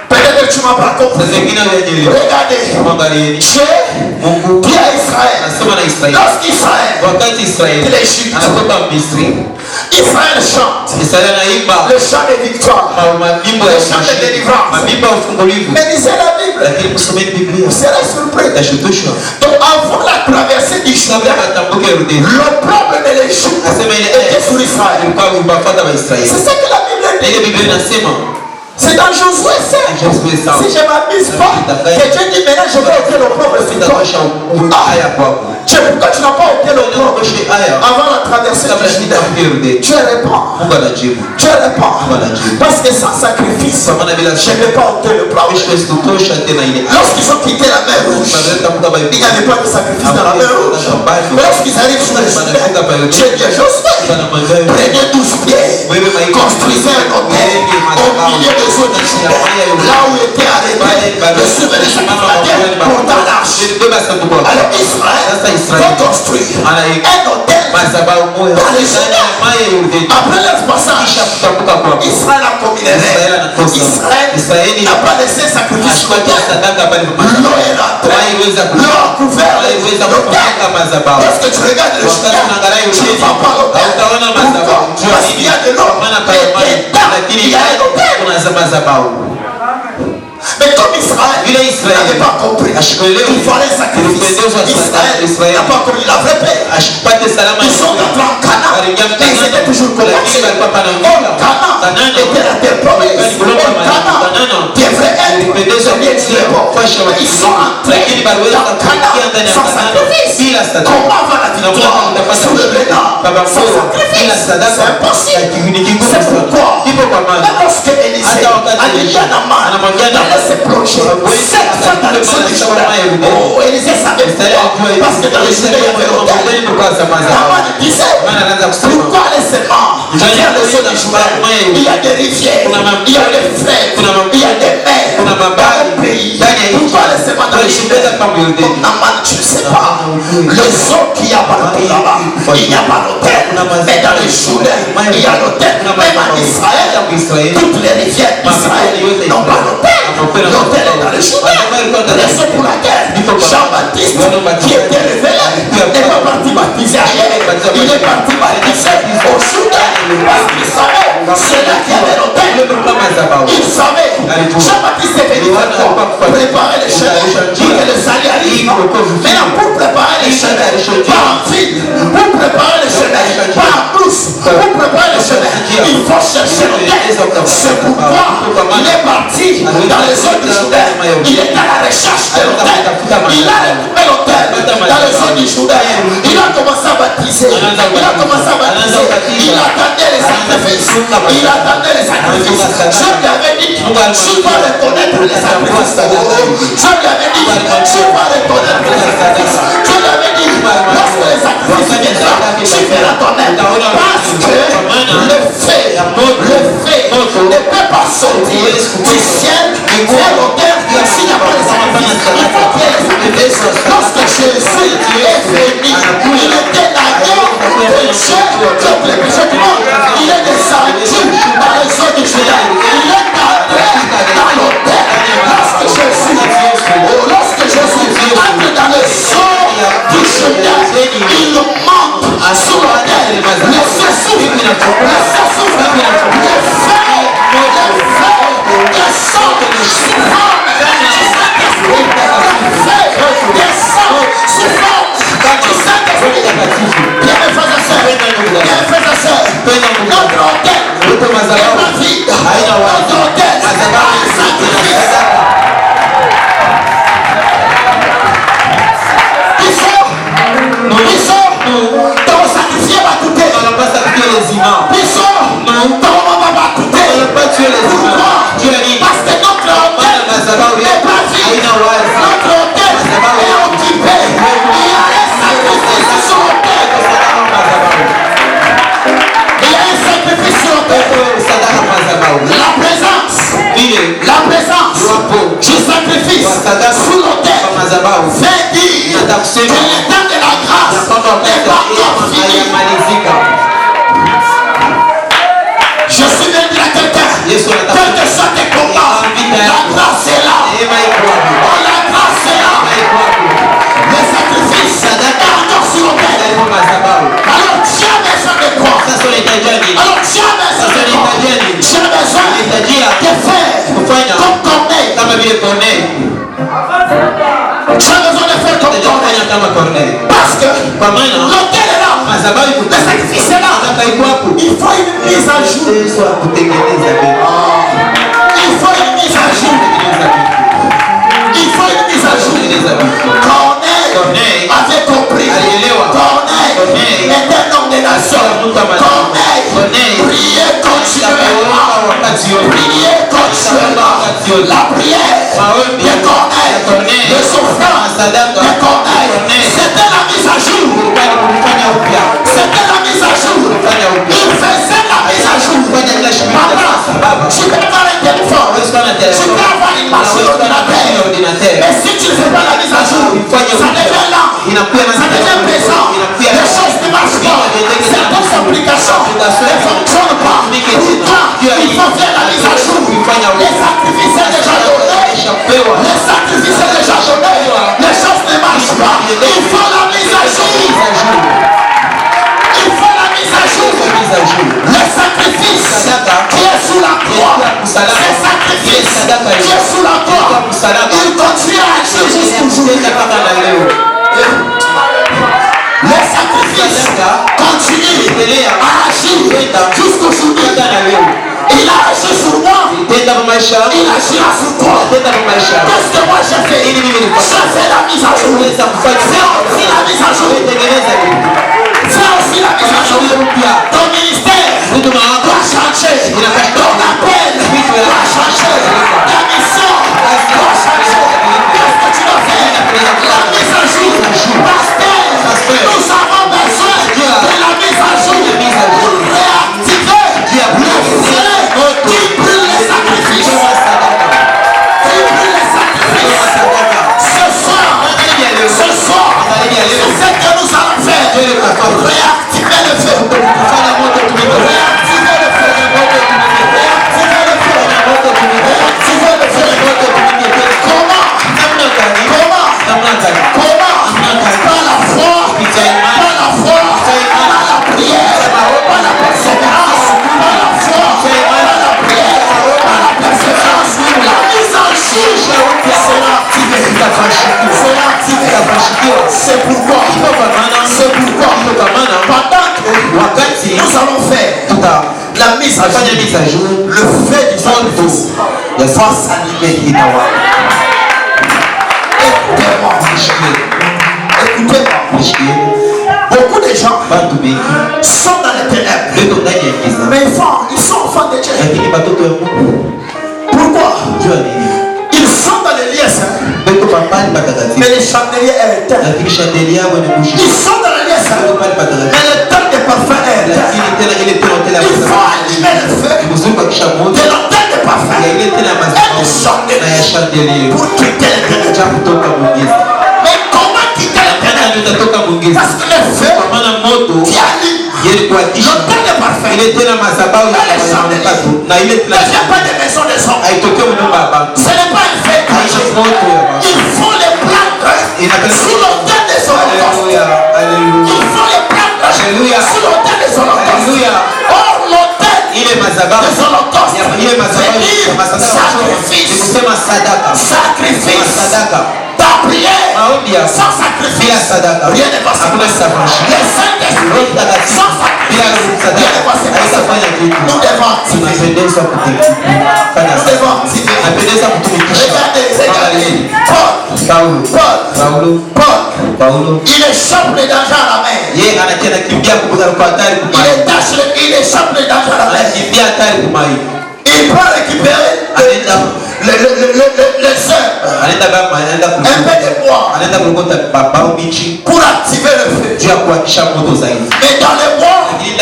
Speaker 2: Peut-être que tu m'as pas compris. Regardez, Dieu dit à Israël, lorsqu'Israël de l'Égypte, Israël chante le chant de victoire, le chant de délivrance. Mais lisez la Bible, vous serez surpris. Donc avant la traversée du Jourdain, l'opprobre de l'Égypte était sur Israël. C'est ça que la Bible dit. C'est dans Josué 7. Si je ne m'abuse pas, que Dieu dit maintenant je vais ôter l'opprobre sur toi. Pourquoi tu n'as pas ôté l'opprobre avant la traversée du Jourdain? Tu réponds. Tu réponds. Parce que sans sacrifice, je ne vais pas ôter l'opprobre. Lorsqu'ils ont quitté la mer Rouge, il n'y avait pas de sacrifice dans la mer Rouge. Mais lorsqu'ils arrivent sur le Jourdain, Dieu dit à Josué, prenez 12 pieds, construisez un hôtel au milieu des eaux du Jourdain, là où était arrêté le souverain sacrificateur pour dans l'arche. Alors Israël va construire un hôtel dans les Jourdain. Après leur passage, Israël a commis l'erreur. Israël n'a pas laissé sacrifice l'hôtel. L'eau est rentrée, l'eau a couvert l'hôtel. Lorsque tu regardes le Jourdain, tu ne vois pas l'hôtel. Pourquoi? Parce qu'il y a de l'eau. Il y a un hôtel. Mais comme Israël n'avait pas compris, il fallait sacrifier. Israël n'a pas compris la vraie paix. Ils sont entrés en Canaan, mais ils étaient toujours commencés. Canaan était la terre promise. Canaan, qui est vrai, ils sont entrés dans Canaan sans sacrifice. Comment va la victoire sur le Bénin sans sacrifice? C'est impossible. C'est pourquoi, même lorsque Élisée a dit à Naaman, se plonger 7 fois dans le sang du Jourdain. Oh, Élisée savait parce que dans le Jourdain il y avait l'hôtel. Naaman disait, pourquoi les séments vers le sang du Jourdain? Il y a des rivières, il y a des fleuves, il y a des mers dans le pays. Pourquoi les séments dans le Jourdain? Naaman, tu ne sais pas. Les eaux qu'il y a partout là-bas, il n'y a pas d'hôtel. Mais dans le Jourdain, il y a l'hôtel. Même en Israël, toutes les rivières d'Israël n'ont pas d'hôtel. L'hôtel est dans le Jourdain. Raison pour laquelle Jean-Baptiste, qui était révélé, n'est pas parti baptiser ailleurs. Il est parti baptiser au Jourdain. Parce qu'il savait, c'est là qu'il y avait l'hôtel. Il savait. Jean-Baptiste est venu faire quoi? Préparer les chemins pour que le salut arrive. Maintenant, pour préparer les chemins, pas en ville. Pour préparer les chemins, pas en brousse. Pour préparer les chemins, il faut chercher l'hôtel. C'est pourquoi il est parti dans les zones du Jourdain. Il est à la recherche de l'hôtel. Il a retrouvé l'hôtel dans les zones du Jourdain. Il a commencé à baptiser. Il attendait les sacrifices. Il attendait les sacrifices. Je lui avais dit, tu vas reconnaître les sacrifices. Je lui avais dit, tu vas reconnaître les sacrifices. Je lui avais dit, lorsque les sacrifices viendront, tu feras ton aide. Parce que le fait ne peut pas sortir du ciel vers l'autel s'il n'y a pas de sacrifice. Il faut qu'il y ait les sacrifices. Lorsque Jésus est venu, il était l'agneau de Dieu contre les péchés du monde. Il est descendu dans les eaux du Jourdain. Il est entré dans l'autel. Lorsque Jésus entre dans les eaux du Jourdain, il monte sur l'autel. Le feu souffle. Le feu souffle. Le feu descend sous forme du Saint-Esprit. Le feu descend sous forme du Saint-Esprit. Bien mes frères et sœurs, notre hôtel n'est pas vide. Notre hôtel est un sacrifice. Ton sacrifice va coûter. On n'a pas sacrifié les imams. Ton maman va coûter. On n'a pas tué les imams. Parce que notre hôtel n'est pas vide. Notre hôtel est occupé. Il y a un sacrifice sur l'hôtel. Il y a un sacrifice sur l'hôtel. La présence du sacrifice sur l'hôtel fait dire que l'état de la grâce n'est pas encore fini. Je suis venu dire à quelqu'un, quel que soit tes combats, la grâce est là. Oh, la grâce est là. Le sacrifice est encore sur l'autel. Alors tu as besoin de quoi? Alors tu as besoin de quoi? Tu as besoin de faire comme Corneille. Tu as besoin de faire comme Corneille. Parce que l'autel est là. Le sacrifice est là. Il faut une mise à jour. Il Tu peux avoir un téléphone. Tu peux avoir une machine ordinateur. Mais si tu ne fais pas la mise à jour, ça devient lent. Ça devient pesant. Les choses ne marchent pas. Certaines applications ne fonctionnent pas. Pourquoi il faut faire la mise à jour? Les sacrifices sont déjà donnés. Les sacrifices sont déjà donnés. Les choses ne marchent pas. Il faut la mise à jour. Il faut la mise à jour. Le sacrifice qui est sous la croix, le sacrifice qui est sous la croix, il continue à agir jusqu'aujourd'hui. Le sacrifice continue à agir jusqu'aujourd'hui. Il a agi sur moi. Il agira sur toi. Qu'est-ce que moi j'ai fait? J'ai fait la mise à jour. Fais aussi la mise à jour. Fais aussi la mise à jour. Ton ministère doit changer. Ton appel doit changer. Ta mission doit changer. Qu'est-ce que tu dois faire? La mise à jour. Pasteur, nous avons besoin de la mise à jour pour réactiver le feu qui brûle les sacrifices. Qui brûle les sacrifices. Ce soir, c'est ce que nous allons faire. Réactiver le feu. Réactiver le feu. Réactiver le feu. Réactiver le feu. Comment? Par la foi. Par la foi. Par la prière. Par la persévérance. Par la foi. Par la prière. Par la persévérance. La mise en jour sera activée. Sera activée. C'est pourquoi. Pendant que nous allons faire la mise à jour, le fait du sacrifice va s'animer. Écoutez-moi. Beaucoup de gens sont dans les ténèbres. Mais ils sont enfants de Dieu. Pourquoi? Ils sont dans les lieux saints. Mais les chandeliers est éteint. Ils sont dans les lieux saints. Mais le temps des parfums est éteint. Il faut allumer le feu de l'autel des parfums et du chandelier pour quitter les ténèbres. Mais comment quitter les ténèbres? Parce que le feu qui allume l'autel des parfums et les chandeliers ne vient pas des maisons des hommes. Ce n'est pas une fête. Il faut les prendre sous l'autel des holocaustes. Il faut les prendre sous l'autel des holocaustes. Or l'autel des holocaustes sacrifice. Ta prière sans sacrifice, rien ne va se passer. Le Saint-Esprit sans sacrifice, rien ne va se passer. Nous devons activer. Regardez. Paul. Il échappe les dangers à la mer. Il échappe les dangers à la mer. Il peut récupérer les sœurs, un peu de bois pour activer le feu. Mais dans les bois, il y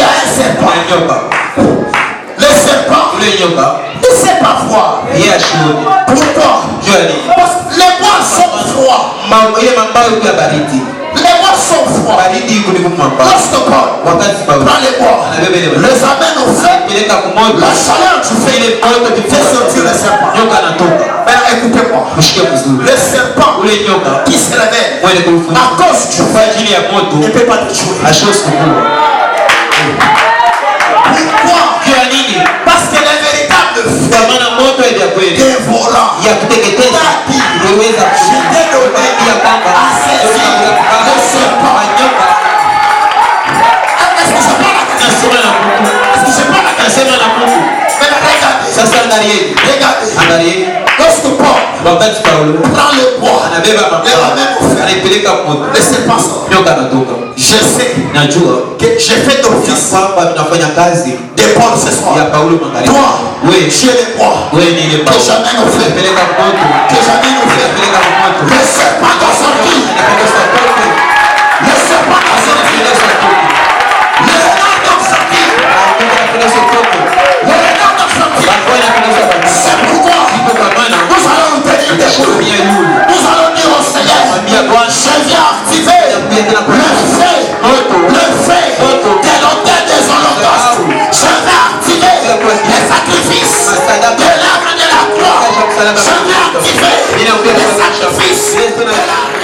Speaker 2: a un serpent. Le serpent ne sait pas voir. Pourquoi? Parce que les bois sont froids. Les bois sont froids. Lorsque Paul prend les bois, les amène au feu, la chaleur du feu fait sortir le serpent. Maintenant écoutez-moi. Le serpent qui se réveille à cause du feu ne peut pas te tuer. Pourquoi? Parce que le véritable feu dévorant, je t'ai donné à saisir le serpent. Est-ce que c'est pas la question? Mais regardez. Lorsque Paul prend le bois, les ramène au feu, le serpent sort. Je sais que j'ai fait d'office de Paul ce soir. Toi, tu es le bois que j'amène au feu. Le serpent doit sortir. Le serpent doit sortir. Le renard doit sortir. Le renard doit sortir. les sacrifices de l'âme de la croix. Je vais activer les sacrifices de l'âme.